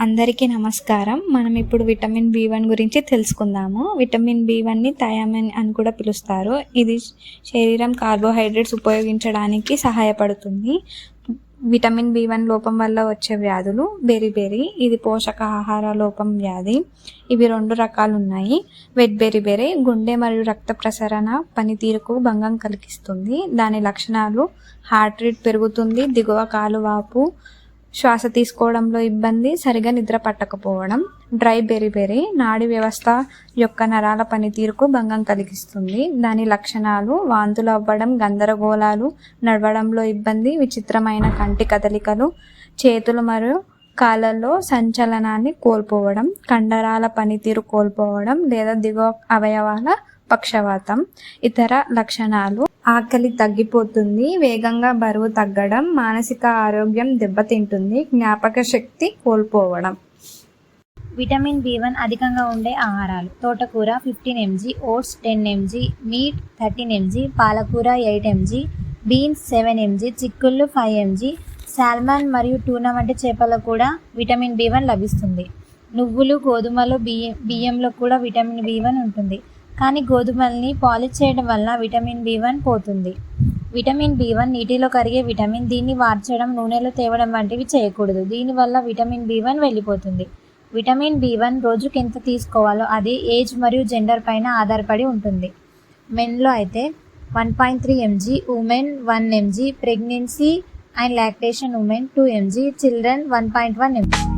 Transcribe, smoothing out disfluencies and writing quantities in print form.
అందరికీ నమస్కారం. మనం ఇప్పుడు విటమిన్ B1 గురించి తెలుసుకుందాము. విటమిన్ B1ని థయామిన్ అని కూడా పిలుస్తారు. ఇది శరీరం కార్బోహైడ్రేట్స్ ఉపయోగించడానికి సహాయపడుతుంది. విటమిన్ B1 లోపం వల్ల వచ్చే వ్యాధులు బెరిబెరి, ఇది పోషకాహార లోపం వ్యాధి. ఇవి 2 రకాలు ఉన్నాయి. వెట్ బెరిబెరి గుండె మరియు రక్త ప్రసరణ పనితీరుకు భంగం కలిగిస్తుంది. దాని లక్షణాలు హార్ట్ రేట్ పెరుగుతుంది, దిగువ కాలువాపు, శ్వాస తీసుకోవడంలో ఇబ్బంది, సరిగా నిద్ర పట్టకపోవడం. డ్రై బెరిబెరి నాడీ వ్యవస్థ యొక్క నరాల పనితీరుకు భంగం కలిగిస్తుంది. దాని లక్షణాలు వాంతులు అవ్వడం, గందరగోళాలు, నడవడంలో ఇబ్బంది, విచిత్రమైన కంటి కదలికలు, చేతులు మరియు కాళ్ళల్లో సంచలనాన్ని కోల్పోవడం, కండరాల పనితీరు కోల్పోవడం లేదా దిగువ అవయవాల పక్షవాతం. ఇతర లక్షణాలు ఆకలి తగ్గిపోతుంది, వేగంగా బరువు తగ్గడం, మానసిక ఆరోగ్యం దెబ్బతింటుంది, జ్ఞాపక శక్తి కోల్పోవడం. విటమిన్ B1 అధికంగా ఉండే ఆహారాలు: తోటకూర 15 mg, oats 10 mg, meat 13 mg, పాలకూర 8 mg, బీన్స్ 7 mg, చిక్కుళ్ళు 5 mg, సాల్మన్ మరియు టూనా వంటి చేపల్లో కూడా విటమిన్ B1 లభిస్తుంది. నువ్వులు, గోధుమలు, బియ్యంలో కూడా విటమిన్ B1 ఉంటుంది. కానీ గోధుమల్ని పాలిష్ చేయడం వల్ల విటమిన్ B1 పోతుంది. విటమిన్ B1 నీటిలో కరిగే విటమిన్. దీన్ని వార్చడం, నూనెలో తేవడం వంటివి చేయకూడదు. దీనివల్ల విటమిన్ B1 వెళ్ళిపోతుంది. విటమిన్ B1 రోజుకి ఎంత తీసుకోవాలో అది ఏజ్ మరియు జెండర్ పైన ఆధారపడి ఉంటుంది. మెన్లో అయితే 1.3 mg, women 1 mg, pregnancy and lactation women 2 mg, children 1.1 mg.